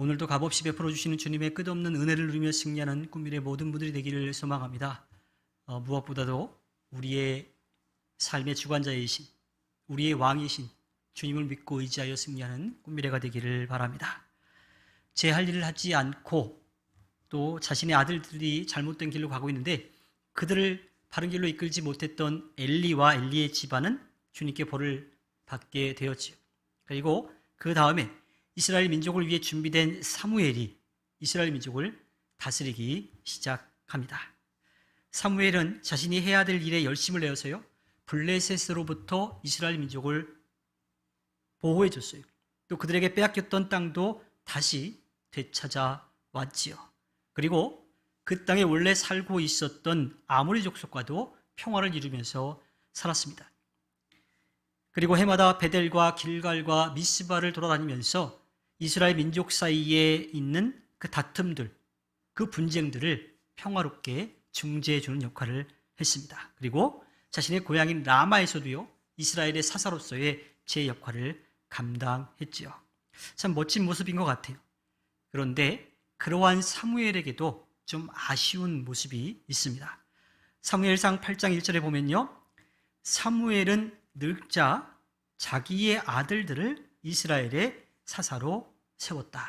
오늘도 값없이 베풀어 주시는 주님의 끝없는 은혜를 누리며 승리하는 꿈미래 모든 분들이 되기를 소망합니다. 무엇보다도 우리의 삶의 주관자이신, 우리의 왕이신 주님을 믿고 의지하여 승리하는 꿈미래가 되기를 바랍니다. 제 할 일을 하지 않고 또 자신의 아들들이 잘못된 길로 가고 있는데 그들을 바른 길로 이끌지 못했던 엘리와 엘리의 집안은 주님께 벌을 받게 되었지요. 그리고 그 다음에 이스라엘 민족을 위해 준비된 사무엘이 이스라엘 민족을 다스리기 시작합니다. 사무엘은 자신이 해야 될 일에 열심을 내어서요, 블레셋으로부터 이스라엘 민족을 보호해 줬어요. 또 그들에게 빼앗겼던 땅도 다시 되찾아 왔지요. 그리고 그 땅에 원래 살고 있었던 아모리 족속과도 평화를 이루면서 살았습니다. 그리고 해마다 베델과 길갈과 미스바를 돌아다니면서 이스라엘 민족 사이에 있는 그 다툼들, 그 분쟁들을 평화롭게 중재해 주는 역할을 했습니다. 그리고 자신의 고향인 라마에서도요, 이스라엘의 사사로서의 제 역할을 감당했지요. 참 멋진 모습인 것 같아요. 그런데 그러한 사무엘에게도 좀 아쉬운 모습이 있습니다. 사무엘상 8장 1절에 보면요, 사무엘은 늙자 자기의 아들들을 이스라엘의 사사로 세웠다.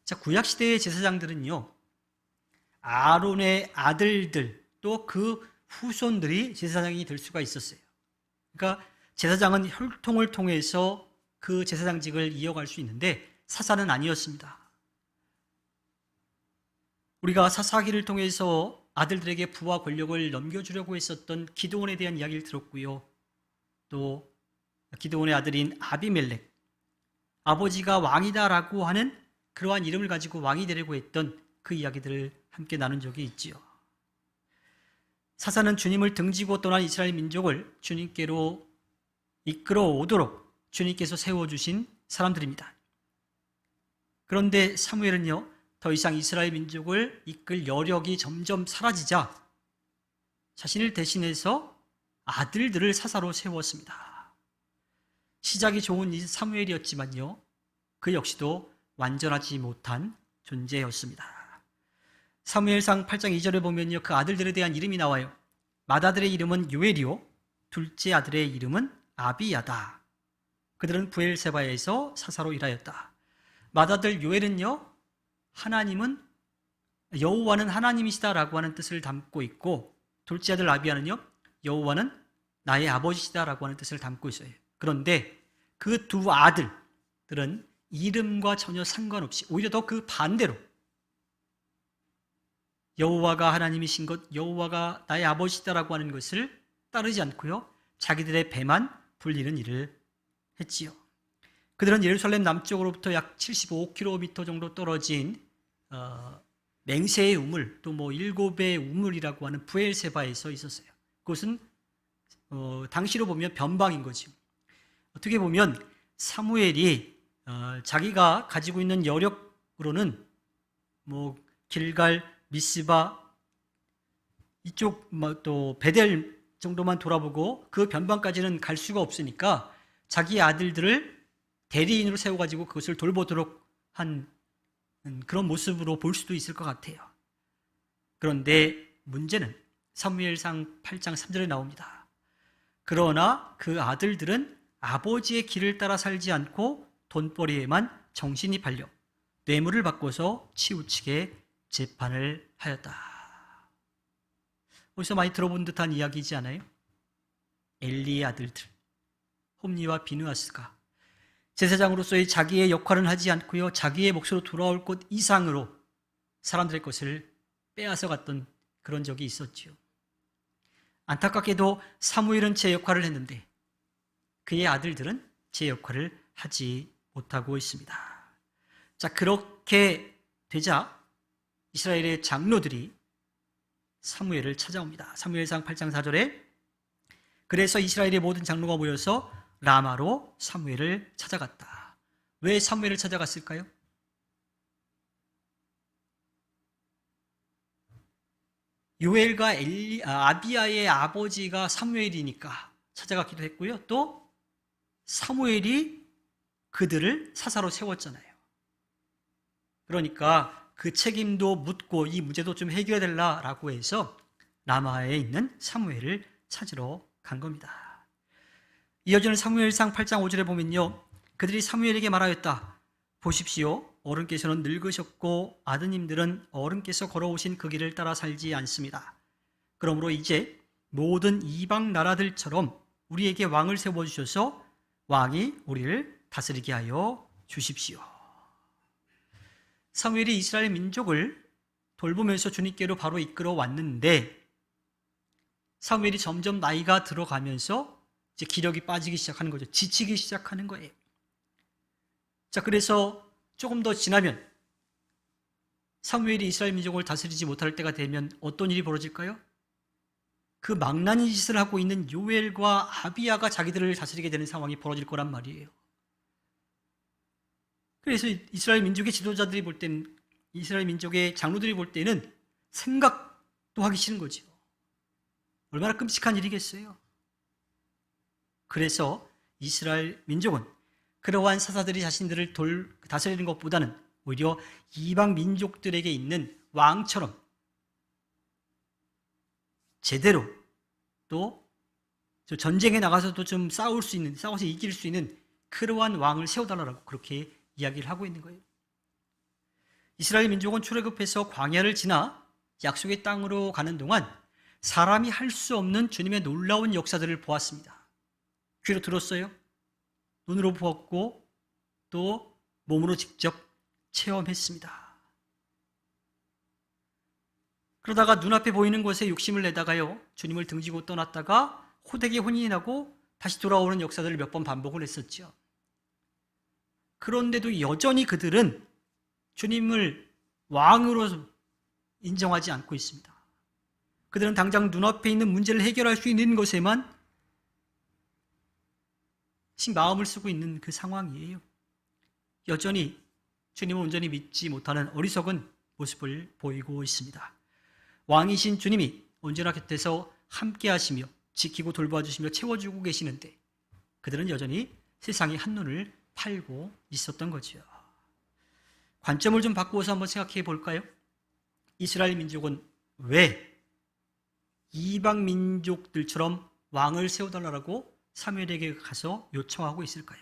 자, 구약시대의 제사장들은요, 아론의 아들들 또 그 후손들이 제사장이 될 수가 있었어요. 그러니까 제사장은 혈통을 통해서 그 제사장직을 이어갈 수 있는데 사사는 아니었습니다. 우리가 사사기를 통해서 아들들에게 부와 권력을 넘겨주려고 했었던 기드온에 대한 이야기를 들었고요. 또 기드온의 아들인 아비멜렉, 아버지가 왕이다라고 하는 그러한 이름을 가지고 왕이 되려고 했던 그 이야기들을 함께 나눈 적이 있지요. 사사는 주님을 등지고 떠난 이스라엘 민족을 주님께로 이끌어오도록 주님께서 세워주신 사람들입니다. 그런데 사무엘은요, 더 이상 이스라엘 민족을 이끌 여력이 점점 사라지자 자신을 대신해서 아들들을 사사로 세웠습니다. 시작이 좋은 이 사무엘이었지만요, 그 역시도 완전하지 못한 존재였습니다. 사무엘상 8장 2절에 보면요, 그 아들들에 대한 이름이 나와요. 맏아들의 이름은 요엘이요, 둘째 아들의 이름은 아비야다. 그들은 부엘세바에서 사사로 일하였다. 맏아들 요엘은요, 하나님은 여호와는 하나님이시다라고 하는 뜻을 담고 있고, 둘째 아들 아비야는요, 여호와는 나의 아버지시다라고 하는 뜻을 담고 있어요. 그런데 그 두 아들들은 이름과 전혀 상관없이 오히려 더 그 반대로 여호와가 하나님이신 것, 여호와가 나의 아버지시다라고 하는 것을 따르지 않고요, 자기들의 배만 불리는 일을 했지요. 그들은 예루살렘 남쪽으로부터 약 75km 정도 떨어진 맹세의 우물, 또 뭐 일곱의 우물이라고 하는 부엘세바에서 있었어요. 그것은 당시로 보면 변방인 거죠. 어떻게 보면 사무엘이 자기가 가지고 있는 여력으로는 뭐 길갈, 미스바 이쪽 또 베델 정도만 돌아보고 그 변방까지는 갈 수가 없으니까 자기의 아들들을 대리인으로 세워가지고 그것을 돌보도록 한 그런 모습으로 볼 수도 있을 것 같아요. 그런데 문제는 사무엘상 8장 3절에 나옵니다. 그러나 그 아들들은 아버지의 길을 따라 살지 않고 돈벌이에만 정신이 팔려 뇌물을 바꿔서 치우치게 재판을 하였다. 어디서 많이 들어본 듯한 이야기이지 않아요? 엘리의 아들들, 홈니와 비느하스가 제사장으로서의 자기의 역할은 하지 않고요, 자기의 몫으로 돌아올 것 이상으로 사람들의 것을 빼앗아 갔던 그런 적이 있었지요. 안타깝게도 사무엘은 제 역할을 했는데 그의 아들들은 제 역할을 하지 못하고 있습니다. 자, 그렇게 되자 이스라엘의 장로들이 사무엘을 찾아옵니다. 사무엘상 8장 4절에 그래서 이스라엘의 모든 장로가 모여서 라마로 사무엘을 찾아갔다. 왜 사무엘을 찾아갔을까요? 요엘과 아비야의 아버지가 사무엘이니까 찾아갔기도 했고요. 또 사무엘이 그들을 사사로 세웠잖아요. 그러니까 그 책임도 묻고 이 문제도 좀 해결해야 될라라고 해서 라마에 있는 사무엘을 찾으러 간 겁니다. 이어지는 사무엘상 8장 5절에 보면요, 그들이 사무엘에게 말하였다. 보십시오, 어른께서는 늙으셨고 아드님들은 어른께서 걸어오신 그 길을 따라 살지 않습니다. 그러므로 이제 모든 이방 나라들처럼 우리에게 왕을 세워주셔서 왕이 우리를 다스리게 하여 주십시오. 사무엘이 이스라엘 민족을 돌보면서 주님께로 바로 이끌어 왔는데, 사무엘이 점점 나이가 들어가면서 이제 기력이 빠지기 시작하는 거죠. 지치기 시작하는 거예요. 자, 그래서 조금 더 지나면 사무엘이 이스라엘 민족을 다스리지 못할 때가 되면 어떤 일이 벌어질까요? 그 망나니 짓을 하고 있는 요엘과 아비야가 자기들을 다스리게 되는 상황이 벌어질 거란 말이에요. 그래서 이스라엘 민족의 지도자들이 볼 때는, 이스라엘 민족의 장로들이 볼 때는 생각도 하기 싫은 거죠. 얼마나 끔찍한 일이겠어요. 그래서 이스라엘 민족은 그러한 사사들이 자신들을 다스리는 것보다는 오히려 이방 민족들에게 있는 왕처럼 제대로 또 전쟁에 나가서도 좀 싸워서 이길 수 있는 그러한 왕을 세워달라고 그렇게 이야기를 하고 있는 거예요. 이스라엘 민족은 출애굽해서 광야를 지나 약속의 땅으로 가는 동안 사람이 할 수 없는 주님의 놀라운 역사들을 보았습니다. 귀로 들었어요. 눈으로 보았고 또 몸으로 직접 체험했습니다. 그러다가 눈앞에 보이는 것에 욕심을 내다가요, 주님을 등지고 떠났다가 호되게 혼인이 나고 다시 돌아오는 역사들을 몇 번 반복을 했었죠. 그런데도 여전히 그들은 주님을 왕으로 인정하지 않고 있습니다. 그들은 당장 눈앞에 있는 문제를 해결할 수 있는 것에만 마음을 쓰고 있는 그 상황이에요. 여전히 주님을 온전히 믿지 못하는 어리석은 모습을 보이고 있습니다. 왕이신 주님이 언제나 곁에서 함께 하시며 지키고 돌봐주시며 채워주고 계시는데 그들은 여전히 세상의 한눈을 팔고 있었던 거죠. 관점을 좀 바꾸어서 한번 생각해 볼까요? 이스라엘 민족은 왜 이방 민족들처럼 왕을 세워달라고 사무엘에게 가서 요청하고 있을까요?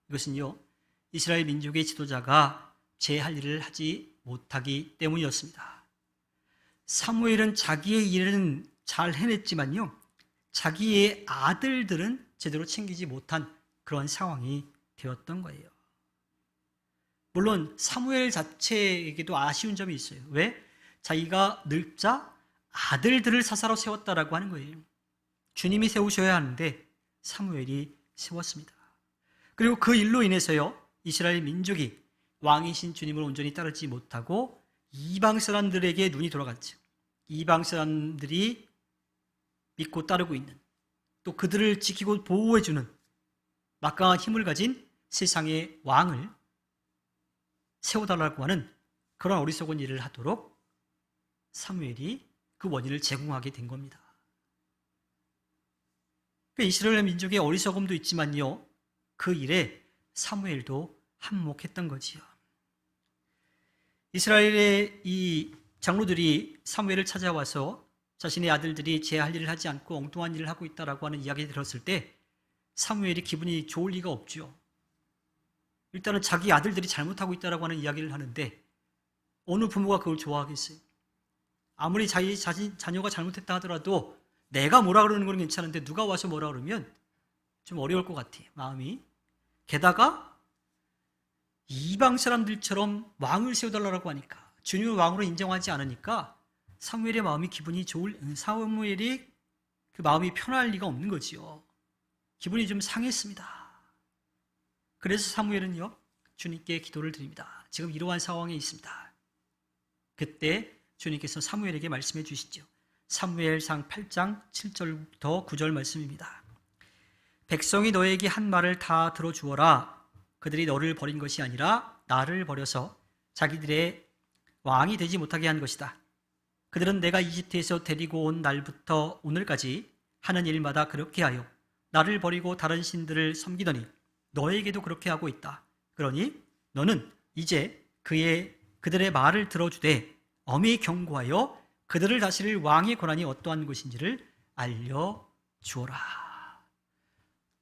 이것은요, 이스라엘 민족의 지도자가 제 할 일을 하지 못하기 때문이었습니다. 사무엘은 자기의 일은 잘 해냈지만요, 자기의 아들들은 제대로 챙기지 못한 그런 상황이 되었던 거예요. 물론 사무엘 자체에게도 아쉬운 점이 있어요. 왜? 자기가 늙자 아들들을 사사로 세웠다라고 하는 거예요. 주님이 세우셔야 하는데 사무엘이 세웠습니다. 그리고 그 일로 인해서요, 이스라엘 민족이 왕이신 주님을 온전히 따르지 못하고 이방 사람들에게 눈이 돌아갔죠. 이방 사람들이 믿고 따르고 있는, 또 그들을 지키고 보호해주는 막강한 힘을 가진 세상의 왕을 세워달라고 하는 그런 어리석은 일을 하도록 사무엘이 그 원인을 제공하게 된 겁니다. 이스라엘 민족의 어리석음도 있지만요, 그 일에 사무엘도 한몫했던 거지요. 이스라엘의 이 장로들이 사무엘을 찾아와서 자신의 아들들이 제 할 일을 하지 않고 엉뚱한 일을 하고 있다라고 하는 이야기를 들었을 때 사무엘이 기분이 좋을 리가 없죠. 일단은 자기 아들들이 잘못하고 있다라고 하는 이야기를 하는데 어느 부모가 그걸 좋아하겠어요? 아무리 자기 자녀가 잘못했다 하더라도 내가 뭐라 그러는 건 괜찮은데 누가 와서 뭐라 그러면 좀 어려울 것 같아요, 마음이. 게다가 이방 사람들처럼 왕을 세워달라고 하니까, 주님을 왕으로 인정하지 않으니까 사무엘의 사무엘이 그 마음이 편할 리가 없는 거지요. 기분이 좀 상했습니다. 그래서 사무엘은요, 주님께 기도를 드립니다. 지금 이러한 상황에 있습니다. 그때 주님께서 사무엘에게 말씀해 주시죠. 사무엘상 8장 7절부터 9절 말씀입니다. 백성이 너에게 한 말을 다 들어주어라. 그들이 너를 버린 것이 아니라 나를 버려서 자기들의 왕이 되지 못하게 한 것이다. 그들은 내가 이집트에서 데리고 온 날부터 오늘까지 하는 일마다 그렇게 하여 나를 버리고 다른 신들을 섬기더니 너에게도 그렇게 하고 있다. 그러니 너는 이제 그들의 말을 들어주되 엄히 경고하여 그들을 다스릴 왕의 권한이 어떠한 것인지를 알려주어라.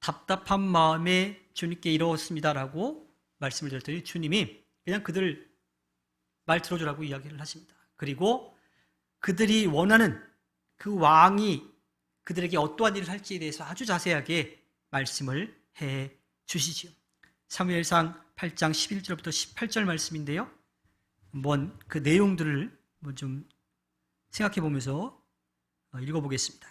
답답한 마음에 주님께 이르렀습니다라고 말씀을 드렸더니 주님이 그냥 그들 말 들어주라고 이야기를 하십니다. 그리고 그들이 원하는 그 왕이 그들에게 어떠한 일을 할지에 대해서 아주 자세하게 말씀을 해 주시지요. 사무엘상 8장 11절부터 18절 말씀인데요. 한번 그 내용들을 좀 생각해 보면서 읽어보겠습니다.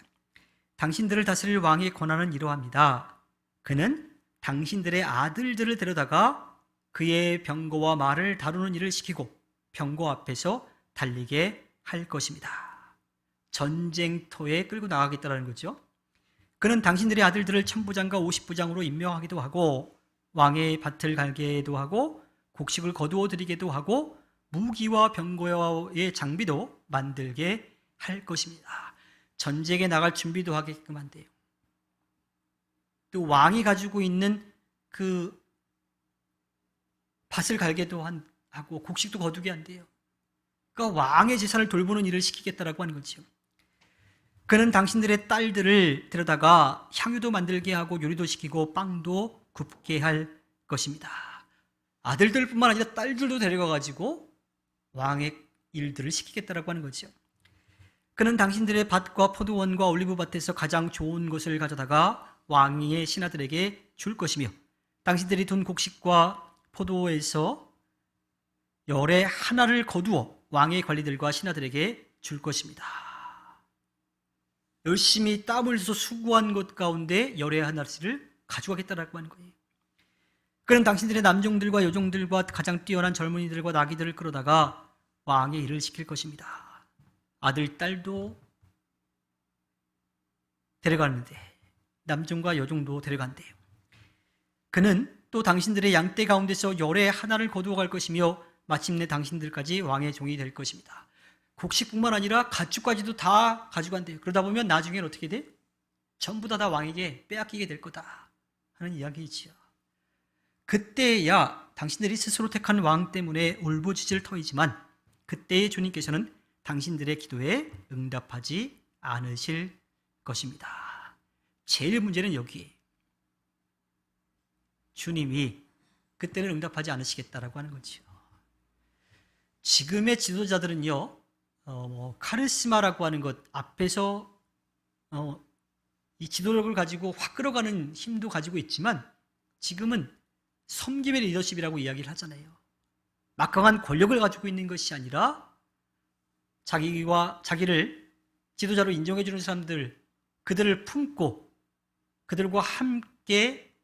당신들을 다스릴 왕의 권한은 이러합니다. 그는 당신들의 아들들을 데려다가 그의 병거와 말을 다루는 일을 시키고 병거 앞에서 달리게 할 것입니다. 전쟁터에 끌고 나가겠다는 거죠. 그는 당신들의 아들들을 천부장과 50부장으로 임명하기도 하고 왕의 밭을 갈게도 하고 곡식을 거두어 드리게도 하고 무기와 병거의 장비도 만들게 할 것입니다. 전쟁에 나갈 준비도 하게끔 한대요. 또 왕이 가지고 있는 그 밭을 갈게도 하고 곡식도 거두게 한대요. 그러니까 왕의 재산을 돌보는 일을 시키겠다라고 하는 거죠. 그는 당신들의 딸들을 데려다가 향유도 만들게 하고 요리도 시키고 빵도 굽게 할 것입니다. 아들들뿐만 아니라 딸들도 데려가가지고 왕의 일들을 시키겠다라고 하는 거죠. 그는 당신들의 밭과 포도원과 올리브밭에서 가장 좋은 것을 가져다가 왕의 신하들에게 줄 것이며 당신들이 둔 곡식과 포도에서 열의 하나를 거두어 왕의 관리들과 신하들에게 줄 것입니다. 열심히 땀을 흘려서 수고한 것 가운데 열의 하나를 가져가겠다라고 하는 거예요. 그는 당신들의 남종들과 여종들과 가장 뛰어난 젊은이들과 나귀들을 끌어다가 왕의 일을 시킬 것입니다. 아들, 딸도 데려가는데 남종과 여종도 데려간대요. 그는 또 당신들의 양떼 가운데서 열의 하나를 거두어 갈 것이며 마침내 당신들까지 왕의 종이 될 것입니다. 곡식뿐만 아니라 가축까지도 다 가져간대요. 그러다 보면 나중에는 어떻게 돼? 전부 다 왕에게 빼앗기게 될 거다 하는 이야기이지요. 그때야 당신들이 스스로 택한 왕 때문에 울부짖을 터이지만 그때의 주님께서는 당신들의 기도에 응답하지 않으실 것입니다. 제일 문제는 여기에 주님이 그때는 응답하지 않으시겠다라고 하는 거죠. 지금의 지도자들은요, 카리스마라고 하는 것 앞에서 이 지도력을 가지고 확 끌어가는 힘도 가지고 있지만 지금은 섬김의 리더십이라고 이야기를 하잖아요. 막강한 권력을 가지고 있는 것이 아니라 자기를 지도자로 인정해 주는 사람들, 그들을 품고 그들과 함께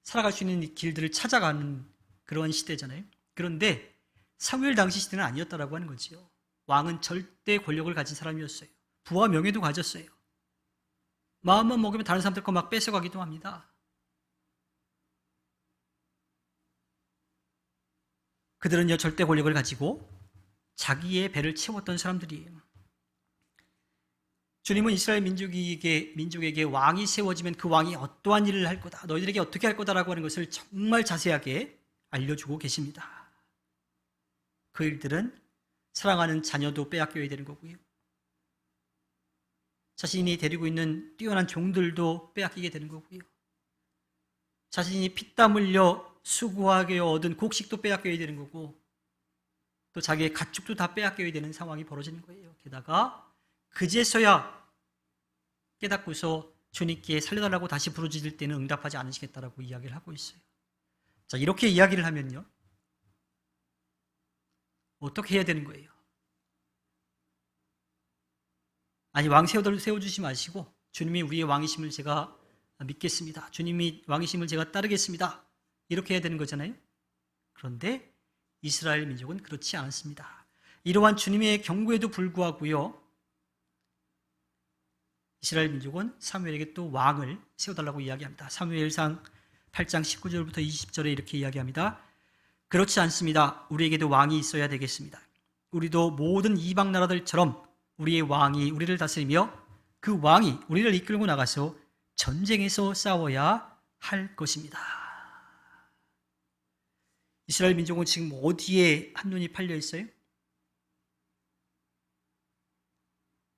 살아갈 수 있는 길들을 찾아가는 그런 시대잖아요. 그런데 사무엘 당시 시대는 아니었다라고 하는 거죠. 왕은 절대 권력을 가진 사람이었어요. 부와 명예도 가졌어요. 마음만 먹으면 다른 사람들 거 막 뺏어가기도 합니다. 그들은요, 절대 권력을 가지고 자기의 배를 채웠던 사람들이에요. 주님은 이스라엘 민족에게 왕이 세워지면 그 왕이 어떠한 일을 할 거다, 너희들에게 어떻게 할 거다라고 하는 것을 정말 자세하게 알려주고 계십니다. 그 일들은 사랑하는 자녀도 빼앗겨야 되는 거고요. 자신이 데리고 있는 뛰어난 종들도 빼앗기게 되는 거고요. 자신이 피땀 흘려 수고하게 얻은 곡식도 빼앗겨야 되는 거고 또 자기의 가축도 다 빼앗겨야 되는 상황이 벌어지는 거예요. 게다가 그제서야 깨닫고서 주님께 살려달라고 다시 부르짖을 때는 응답하지 않으시겠다라고 이야기를 하고 있어요. 자, 이렇게 이야기를 하면요, 어떻게 해야 되는 거예요? 아니, 왕 세워주지 마시고 주님이 우리의 왕이심을 제가 믿겠습니다. 주님이 왕이심을 제가 따르겠습니다. 이렇게 해야 되는 거잖아요. 그런데 이스라엘 민족은 그렇지 않았습니다. 이러한 주님의 경고에도 불구하고요, 이스라엘 민족은 사무엘에게 또 왕을 세워달라고 이야기합니다. 사무엘상 8장 19절부터 20절에 이렇게 이야기합니다. 그렇지 않습니다. 우리에게도 왕이 있어야 되겠습니다. 우리도 모든 이방 나라들처럼 우리의 왕이 우리를 다스리며 그 왕이 우리를 이끌고 나가서 전쟁에서 싸워야 할 것입니다. 이스라엘 민족은 지금 어디에 한눈이 팔려 있어요?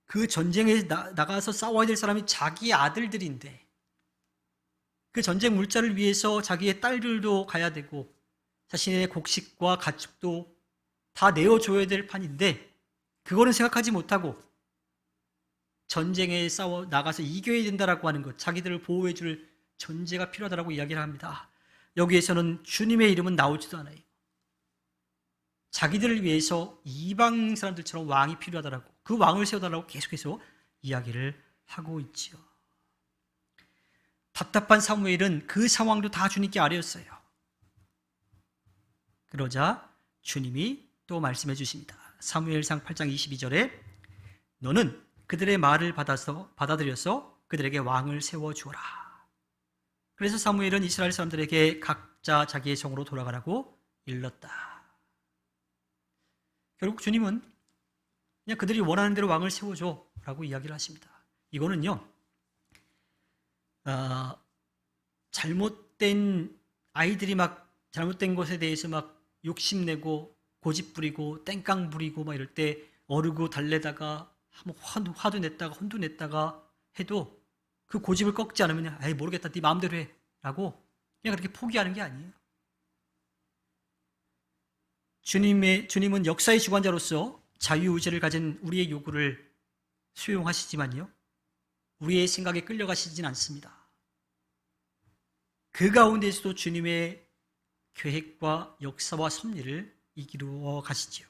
그 전쟁에 나가서 싸워야 될 사람이 자기 아들들인데 그 전쟁 물자를 위해서 자기의 딸들도 가야 되고 자신의 곡식과 가축도 다 내어줘야 될 판인데 그거는 생각하지 못하고 전쟁에 싸워 나가서 이겨야 된다라고 하는 것, 자기들을 보호해 줄 존재가 필요하다라고 이야기를 합니다. 여기에서는 주님의 이름은 나오지도 않아요. 자기들을 위해서 이방 사람들처럼 왕이 필요하다라고, 그 왕을 세워달라고 계속해서 이야기를 하고 있죠. 답답한 사무엘은 그 상황도 다 주님께 아뢰었어요. 그러자 주님이 또 말씀해 주십니다. 사무엘상 8장 22절에 너는 그들의 말을 받아들여서 그들에게 왕을 세워주어라. 그래서 사무엘은 이스라엘 사람들에게 각자 자기의 성으로 돌아가라고 일렀다. 결국 주님은 그냥 그들이 원하는 대로 왕을 세워줘 라고 이야기를 하십니다. 이거는요, 잘못된 아이들이 막 잘못된 것에 대해서 막 욕심내고 고집 부리고 땡깡 부리고 막 이럴 때 어르고 달래다가 화도 냈다가 혼도 냈다가 해도 그 고집을 꺾지 않으면 에이 모르겠다 네 마음대로 해 라고 그냥 그렇게 포기하는 게 아니에요. 주님은 역사의 주관자로서 자유의지를 가진 우리의 요구를 수용하시지만요, 우리의 생각에 끌려가시진 않습니다. 그 가운데서도 주님의 계획과 역사와 섭리를 이루어 가시지요.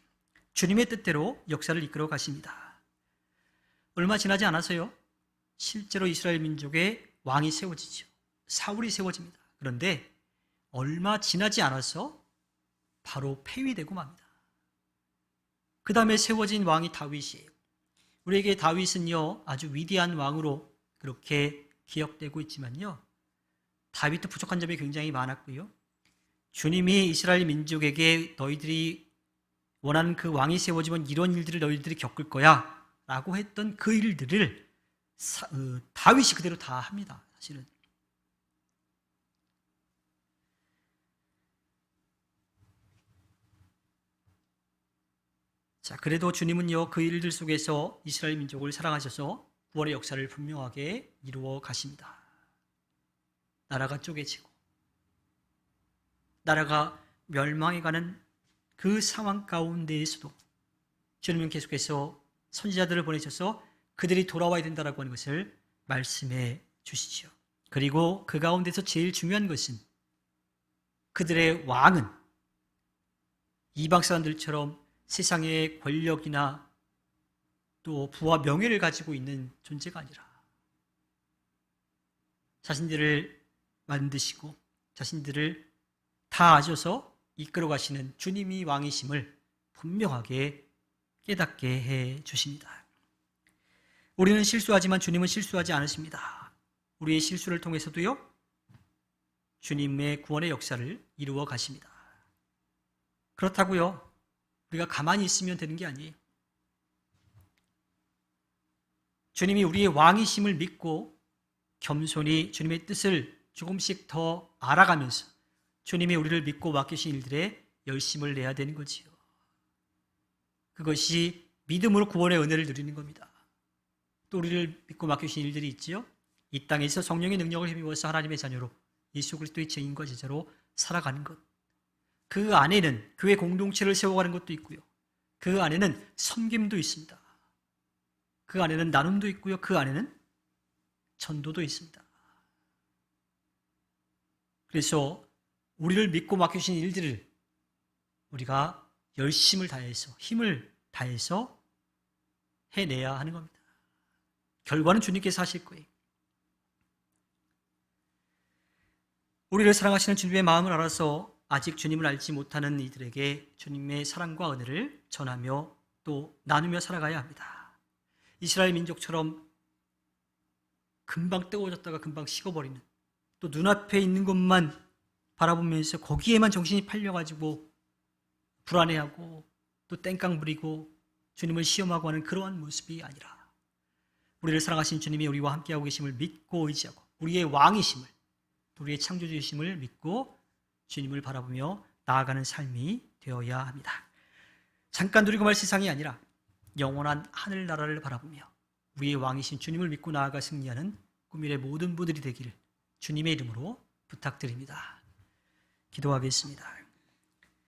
주님의 뜻대로 역사를 이끌어 가십니다. 얼마 지나지 않아서요, 실제로 이스라엘 민족의 왕이 세워지죠. 사울이 세워집니다. 그런데 얼마 지나지 않아서 바로 폐위되고 맙니다. 그 다음에 세워진 왕이 다윗이에요. 우리에게 다윗은요, 아주 위대한 왕으로 그렇게 기억되고 있지만요, 다윗도 부족한 점이 굉장히 많았고요. 주님이 이스라엘 민족에게 너희들이 원하는 그 왕이 세워지면 이런 일들을 너희들이 겪을 거야 라고 했던 그 일들을 다윗이 그대로 다 합니다. 사실은. 자, 그래도 주님은요, 그 일들 속에서 이스라엘 민족을 사랑하셔서 구원의 역사를 분명하게 이루어 가십니다. 나라가 쪼개지고 나라가 멸망해가는 그 상황 가운데에서도 주님은 계속해서 선지자들을 보내셔서 그들이 돌아와야 된다라고 하는 것을 말씀해 주시죠. 그리고 그 가운데서 제일 중요한 것은 그들의 왕은 이방 사람들처럼 세상의 권력이나 또 부와 명예를 가지고 있는 존재가 아니라 자신들을 만드시고 자신들을 다 아셔서 이끌어 가시는 주님이 왕이심을 분명하게 깨닫게 해 주십니다. 우리는 실수하지만 주님은 실수하지 않으십니다. 우리의 실수를 통해서도요, 주님의 구원의 역사를 이루어 가십니다. 그렇다고요, 우리가 가만히 있으면 되는 게 아니에요. 주님이 우리의 왕이심을 믿고 겸손히 주님의 뜻을 조금씩 더 알아가면서 주님이 우리를 믿고 맡기신 일들에 열심을 내야 되는 거지요. 그것이 믿음으로 구원의 은혜를 누리는 겁니다. 또 우리를 믿고 맡기신 일들이 있지요. 이 땅에서 성령의 능력을 힘입어서 하나님의 자녀로 예수 그리스도의 증인과 제자로 살아가는 것. 그 안에는 교회 공동체를 세워가는 것도 있고요. 그 안에는 섬김도 있습니다. 그 안에는 나눔도 있고요. 그 안에는 전도도 있습니다. 그래서 우리를 믿고 맡겨주신 일들을 우리가 열심을 다해서 힘을 다해서 해내야 하는 겁니다. 결과는 주님께서 하실 거예요. 우리를 사랑하시는 주님의 마음을 알아서 아직 주님을 알지 못하는 이들에게 주님의 사랑과 은혜를 전하며 또 나누며 살아가야 합니다. 이스라엘 민족처럼 금방 뜨거워졌다가 금방 식어버리는, 또 눈앞에 있는 것만 바라보면서 거기에만 정신이 팔려가지고 불안해하고 또 땡깡 부리고 주님을 시험하고 하는 그러한 모습이 아니라 우리를 사랑하신 주님이 우리와 함께하고 계심을 믿고 의지하고 우리의 왕이심을, 우리의 창조주이심을 믿고 주님을 바라보며 나아가는 삶이 되어야 합니다. 잠깐 누리고 말 세상이 아니라 영원한 하늘나라를 바라보며 우리의 왕이신 주님을 믿고 나아가 승리하는 꿈미래 모든 분들이 되기를 주님의 이름으로 부탁드립니다. 기도하겠습니다.